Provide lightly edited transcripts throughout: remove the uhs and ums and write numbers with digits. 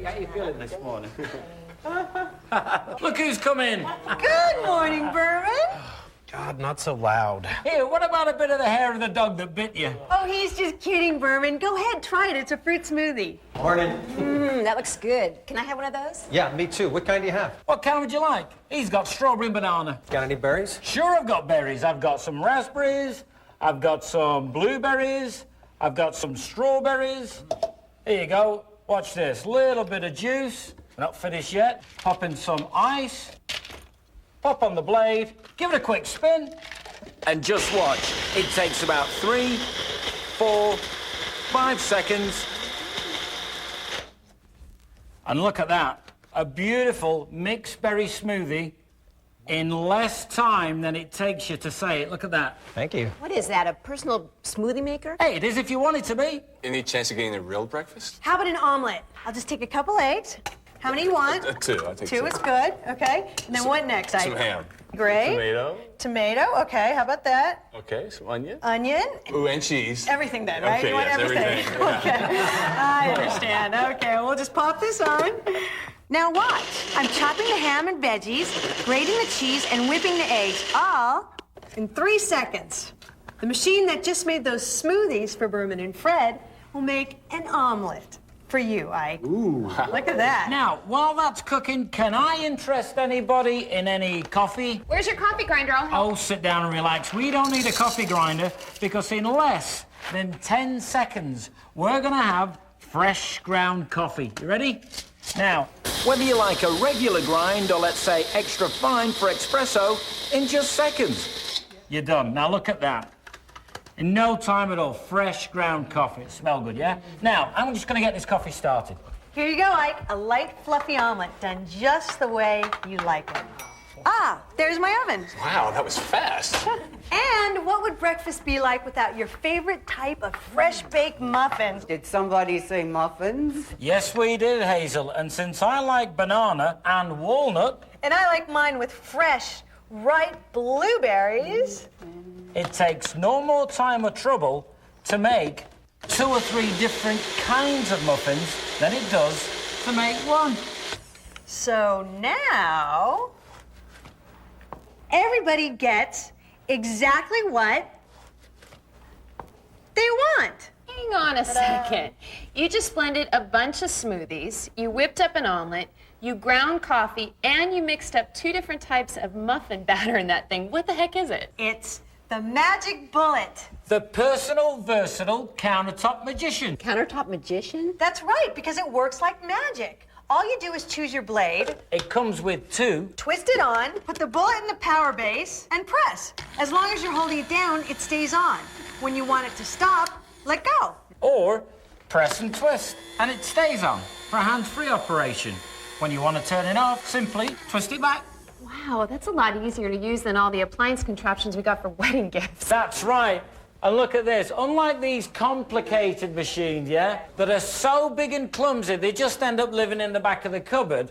How you feeling this morning? Look who's come in. Good morning, Berman. God, not so loud. Here, what about a bit of the hair of the dog that bit you? Oh, he's just kidding, Berman. Go ahead, try it. It's a fruit smoothie. Morning. That looks good. Can I have one of those? Yeah, me too. What kind do you have? What kind would you like? He's got strawberry and banana. Got any berries? Sure, I've got berries. I've got some raspberries. I've got some blueberries. I've got some strawberries. Here you go. Watch this. Little bit of juice. Not finished yet. Pop in some ice. Pop on the blade. Give it a quick spin. And just watch. It takes about 3, 4, 5 seconds. And look at that. A beautiful mixed berry smoothie in less time than it takes you to say it. Look at that. Thank you. What is that, a personal smoothie maker? Hey, it is if you want it to be. Any chance of getting a real breakfast? How about an omelet? I'll just take a couple eggs. How many you want? 2. I'll take 2. Two is good, okay. And then what next? Some ham. Great. Tomato. Tomato, okay. How about that? Okay, some onion. Onion. Ooh, and cheese. Everything then, right? Okay, You want yes, everything? everything. Yeah. Okay. I understand. Okay, we'll just pop this on. Now watch. I'm chopping the ham and veggies, grating the cheese, and whipping the eggs, all in 3 seconds. The machine that just made those smoothies for Berman and Fred will make an omelet for you, Ike. Ooh. Look at that. Now, while that's cooking, can I interest anybody in any coffee? Where's your coffee grinder? I'll help. Oh, sit down and relax. We don't need a coffee grinder because in less than 10 seconds, we're going to have fresh ground coffee. You ready? Now, whether you like a regular grind or let's say extra fine for espresso, in just seconds, you're done. Now look at that. In no time at all, fresh ground coffee. It smells good, yeah? Now, I'm just going to get this coffee started. Here you go, Ike. A light, fluffy omelet done just the way you like it. Ah, there's my oven. Wow, that was fast. And what would breakfast be like without your favorite type of fresh-baked muffins? Did somebody say muffins? Yes, we did, Hazel. And since I like banana and walnut, And I like mine with fresh, ripe blueberries. it takes no more time or trouble to make 2 or 3 different kinds of muffins than it does to make one. So now, everybody gets exactly what they want. Hang on a second. You just blended a bunch of smoothies, you whipped up an omelet, you ground coffee, and you mixed up 2 different types of muffin batter in that thing. What the heck is it? It's the magic bullet. The personal, versatile countertop magician. Countertop magician? That's right, because it works like magic. All you do is choose your blade, It comes with 2. twist it on, put the bullet in the power base, and press. As long as you're holding it down, it stays on. When you want it to stop, let go. Or press and twist, and it stays on for a hands-free operation. When you want to turn it off, simply twist it back. Wow, that's a lot easier to use than all the appliance contraptions we got for wedding gifts. That's right. And look at this. Unlike these complicated machines, yeah, that are so big and clumsy, they just end up living in the back of the cupboard.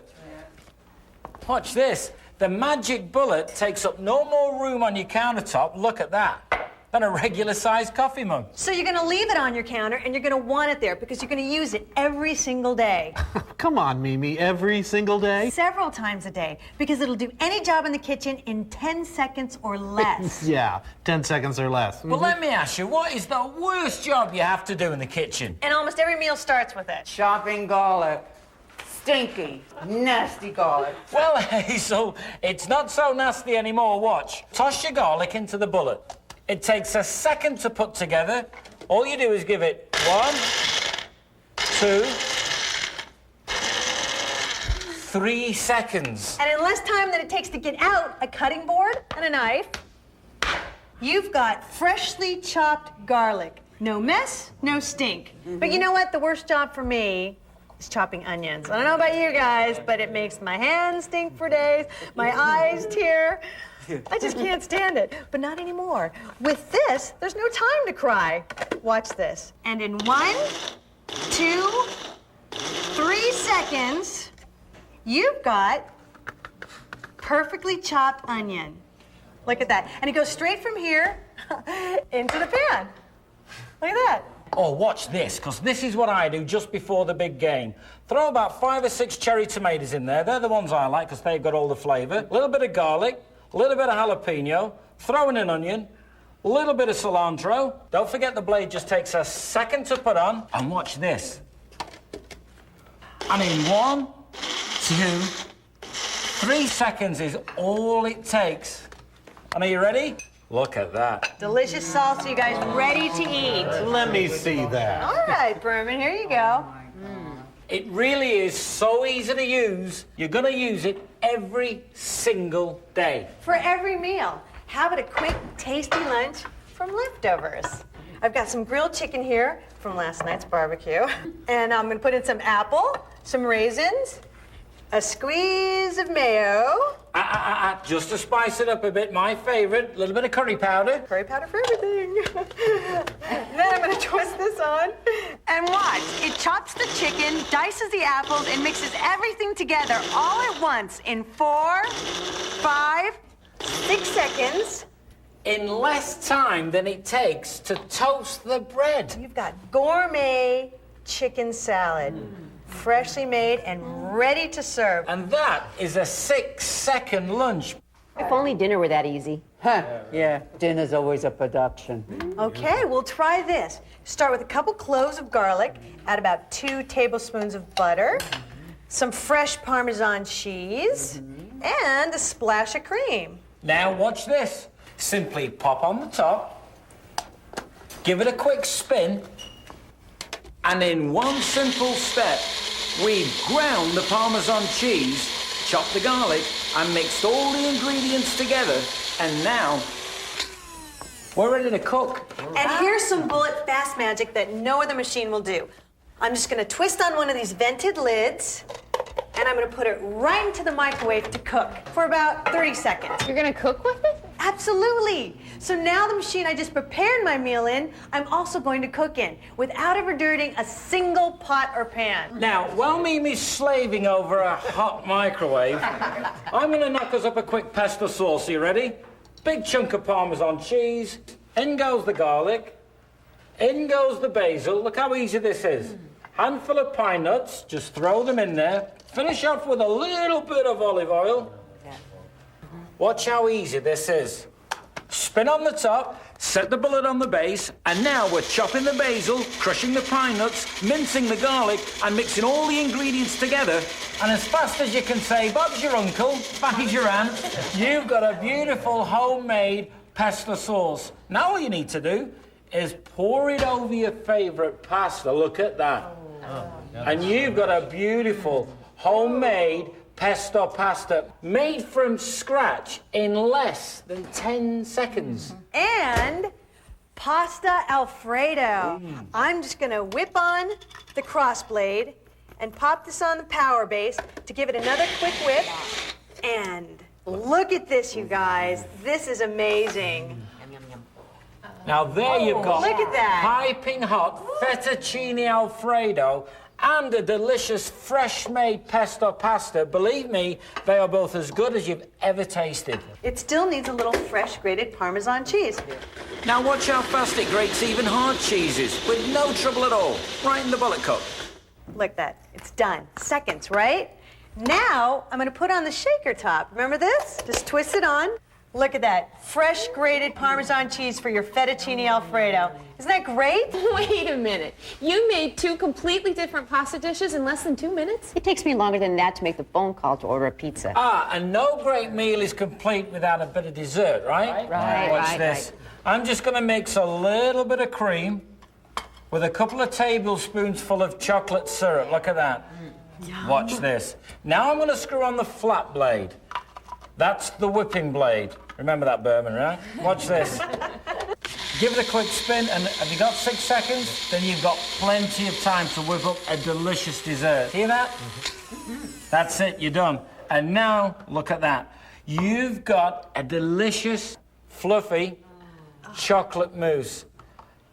Watch this. The magic bullet takes up no more room on your countertop, look at that, than a regular-sized coffee mug. So you're gonna leave it on your counter and you're gonna want it there because you're gonna use it every single day. Come on, Mimi, every single day? Several times a day, because it'll do any job in the kitchen in 10 seconds or less. Yeah, 10 seconds or less. Well, let me ask you, what is the worst job you have to do in the kitchen? And almost every meal starts with it. Chopping garlic. Stinky, nasty garlic. Well, Hazel, it's not so nasty anymore. Watch. Toss your garlic into the bullet. It takes a second to put together. All you do is give it 1, 2, 3 seconds. And in less time than it takes to get out a cutting board and a knife, you've got freshly chopped garlic. No mess, no stink. But you know what? The worst job for me is chopping onions. I don't know about you guys, but it makes my hands stink for days, my eyes tear. I just can't stand it, but not anymore. With this, there's no time to cry. Watch this. And in 1, 2, 3 seconds, you've got perfectly chopped onion. Look at that. And it goes straight from here into the pan. Look at that. Oh, watch this, because this is what I do just before the big game. Throw about 5 or 6 cherry tomatoes in there. They're the ones I like, because they've got all the flavour. A little bit of garlic, a little bit of jalapeno, throw in an onion, a little bit of cilantro. Don't forget the blade just takes a second to put on. And watch this. And in 1, 2, 3 seconds is all it takes. And are you ready? Look at that. Delicious salsa, you guys, ready to eat. Let me see that. All right, Berman, here you go. It really is so easy to use. You're going to use it every single day. For every meal, have it a quick, tasty lunch from leftovers. I've got some grilled chicken here from last night's barbecue. And I'm going to put in some apple, some raisins, a squeeze of mayo. Just to spice it up a bit, my favourite, a little bit of curry powder. Curry powder for everything. Then I'm going to twist this on. And watch, it chops the chicken, dices the apples, and mixes everything together all at once in 4, 5, 6 seconds. In less time than it takes to toast the bread. You've got gourmet chicken salad. Freshly made and ready to serve. And that is a 6-second lunch. If only dinner were that easy. Huh, yeah, dinner's always a production. Okay, we'll try this. Start with a couple cloves of garlic, add about 2 tablespoons of butter, some fresh Parmesan cheese, and a splash of cream. Now watch this. Simply pop on the top, give it a quick spin, and in one simple step, we've ground the Parmesan cheese, chopped the garlic, and mixed all the ingredients together, and now we're ready to cook. And here's some bullet fast magic that no other machine will do. I'm just gonna twist on one of these vented lids, and I'm gonna put it right into the microwave to cook for about 30 seconds. You're gonna cook with it? Absolutely. So now the machine I just prepared my meal in, I'm also going to cook in without ever dirtying a single pot or pan. Now, while Mimi's slaving over a hot microwave, I'm going to knock us up a quick pesto sauce. Are you ready? Big chunk of Parmesan cheese. In goes the garlic. In goes the basil. Look how easy this is. Handful of pine nuts. Just throw them in there. Finish off with a little bit of olive oil. Watch how easy this is. Spin on the top, set the bullet on the base, and now we're chopping the basil, crushing the pine nuts, mincing the garlic, and mixing all the ingredients together. And as fast as you can say, Bob's your uncle, Fatty's your aunt, you've got a beautiful homemade pesto sauce. Now all you need to do is pour it over your favourite pasta. Look at that. And you've got a beautiful homemade pesto pasta made from scratch in less than 10 seconds. And pasta Alfredo. I'm just gonna whip on the cross blade and pop this on the power base to give it another quick whip. And look at this, you guys. This is amazing. Now there you've got Look at that. piping hot fettuccine Alfredo and a delicious fresh-made pesto pasta. Believe me, they are both as good as you've ever tasted. It still needs a little fresh grated Parmesan cheese. Now watch how fast it grates even hard cheeses with no trouble at all. Right in the bullet cup. Look at that. It's done. Seconds, right? Now, I'm gonna put on the shaker top. Remember this? Just twist it on. Look at that. Fresh grated Parmesan cheese for your fettuccine Alfredo. Isn't that great? Wait a minute. You made 2 completely different pasta dishes in less than 2 minutes? It takes me longer than that to make the phone call to order a pizza. And no great meal is complete without a bit of dessert, right? Watch this. I'm just going to mix a little bit of cream with a couple of tablespoons full of chocolate syrup. Look at that. Watch this. Now I'm going to screw on the flat blade. That's the whipping blade. Remember that, Berman, right? Watch this. Give it a quick spin, and have you got 6 seconds? Then you've got plenty of time to whip up a delicious dessert. Hear that? That's it, you're done. And now, look at that. You've got a delicious, fluffy chocolate mousse.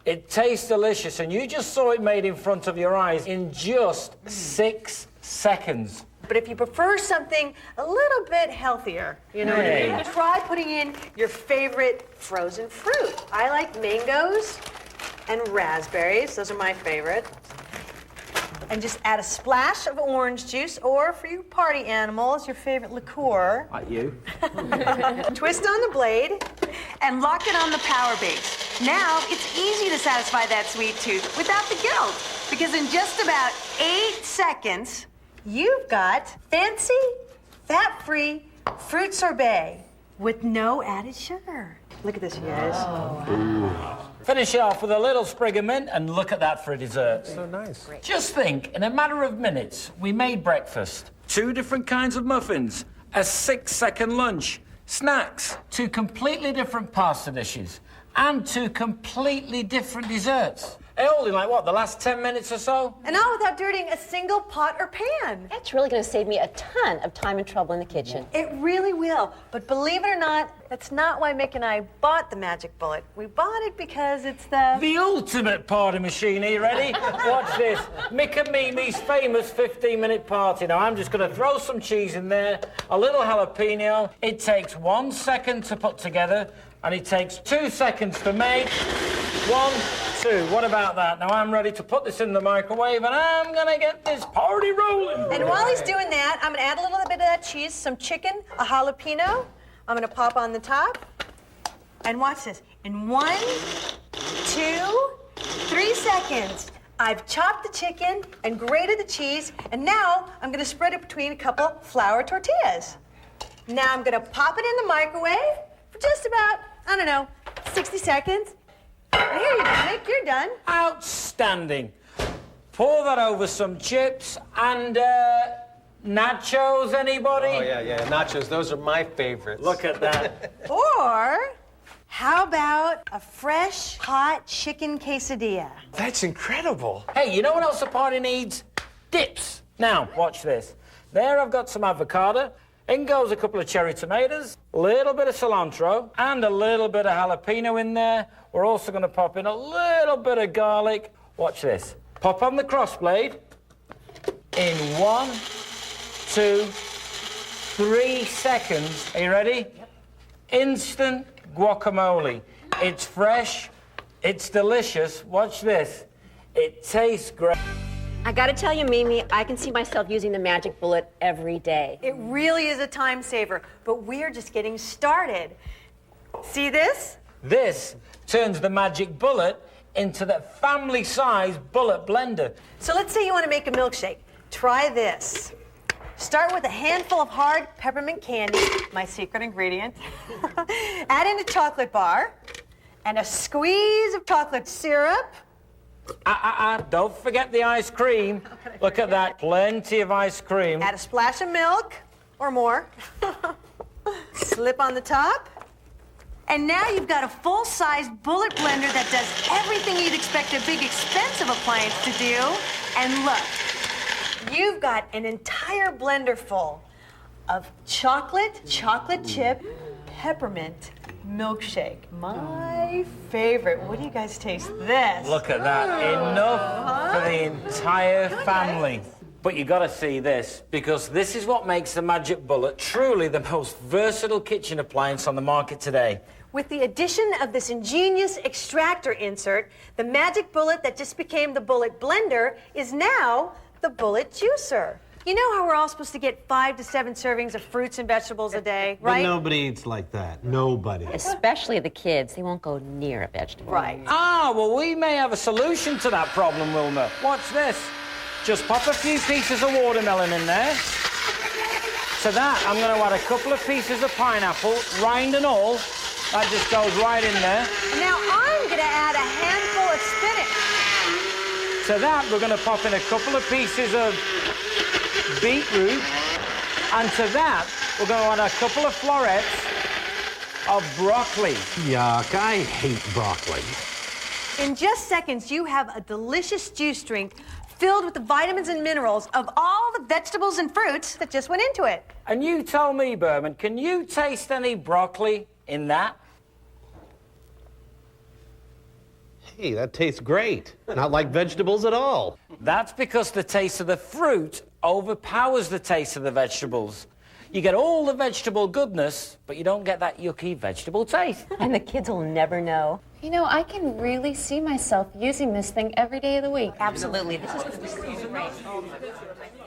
It tastes delicious, and you just saw it made in front of your eyes in just 6 seconds. But if you prefer something a little bit healthier, you know what I mean? Try putting in your favorite frozen fruit. I like mangoes and raspberries. Those are my favorite. And just add a splash of orange juice, or for you party animals, your favorite liqueur. Like you. Twist on the blade and lock it on the power base. Now it's easy to satisfy that sweet tooth without the guilt, because in just about 8 seconds, you've got fancy, fat-free fruit sorbet with no added sugar. Look at this, you guys. Finish it off with a little sprig of mint and look at that for a dessert. So nice. Just think, in a matter of minutes, we made breakfast, 2 different kinds of muffins, a 6-second lunch, snacks, 2 completely different pasta dishes, and 2 completely different desserts. All in, like, what, the last 10 minutes or so? And all without dirtying a single pot or pan. That's really going to save me a ton of time and trouble in the kitchen. It really will. But believe it or not, that's not why Mick and I bought the Magic Bullet. We bought it because it's The ultimate party machine. Are you ready? Watch this. Mick and Mimi's famous 15-minute party. Now, I'm just going to throw some cheese in there, a little jalapeno. It takes 1 second to put together, and it takes 2 seconds to make. 1, 2. What about that? Now, I'm ready to put this in the microwave, and I'm going to get this party rolling. And while he's doing that, I'm going to add a little bit of that cheese, some chicken, a jalapeno. I'm going to pop on the top. And watch this. In 1, 2, 3 seconds, I've chopped the chicken and grated the cheese, and now I'm going to spread it between a couple flour tortillas. Now I'm going to pop it in the microwave for just about, I don't know, 60 seconds. And here you go, Mick, you're done. Outstanding. Pour that over some chips and, nachos, anybody? Oh, yeah. Nachos, those are my favorites. Look at that. Or how about a fresh, hot chicken quesadilla? That's incredible. Hey, you know what else a party needs? Dips. Now, watch this. There I've got some avocado. In goes a couple of cherry tomatoes, a little bit of cilantro, and a little bit of jalapeno in there. We're also going to pop in a little bit of garlic. Watch this. Pop on the crossblade in 1, 2, 3 seconds. Are you ready? Yep. Instant guacamole. It's fresh. It's delicious. Watch this. It tastes great. I gotta tell you, Mimi, I can see myself using the Magic Bullet every day. It really is a time saver, but we're just getting started. See this? This turns the Magic Bullet into the family-size bullet blender. So let's say you want to make a milkshake. Try this. Start with a handful of hard peppermint candy, my secret ingredient. Add in a chocolate bar and a squeeze of chocolate syrup. Don't forget the ice cream. Look at that, plenty of ice cream. Add a splash of milk or more. Slip on the top. And now you've got a full-size bullet blender that does everything you'd expect a big, expensive appliance to do. And look, you've got an entire blender full of chocolate chip, peppermint milkshake. My favorite. What do you guys taste? This. Look at that, enough for the entire family. But you gotta see this, because this is what makes the Magic Bullet truly the most versatile kitchen appliance on the market today. With the addition of this ingenious extractor insert, the Magic Bullet that just became the Bullet Blender is now the Bullet Juicer. You know how we're all supposed to get 5 to 7 servings of fruits and vegetables a day, right? But nobody eats like that. Nobody. Especially the kids. They won't go near a vegetable. Right. Well, we may have a solution to that problem, Wilma. Watch this. Just pop a few pieces of watermelon in there. To that, I'm going to add a couple of pieces of pineapple, rind and all. That just goes right in there. Now I'm going to add a handful of spinach. To that, we're going to pop in a couple of pieces of beetroot. And to that, we're going to add a couple of florets of broccoli. Yuck, I hate broccoli. In just seconds, you have a delicious juice drink filled with the vitamins and minerals of all the vegetables and fruits that just went into it. And you tell me, Berman, can you taste any broccoli in that? Hey, that tastes great. Not like vegetables at all. That's because the taste of the fruit overpowers the taste of the vegetables. You get all the vegetable goodness, but you don't get that yucky vegetable taste. And the kids will never know. You know, I can really see myself using this thing every day of the week. Absolutely. This is going to be so great.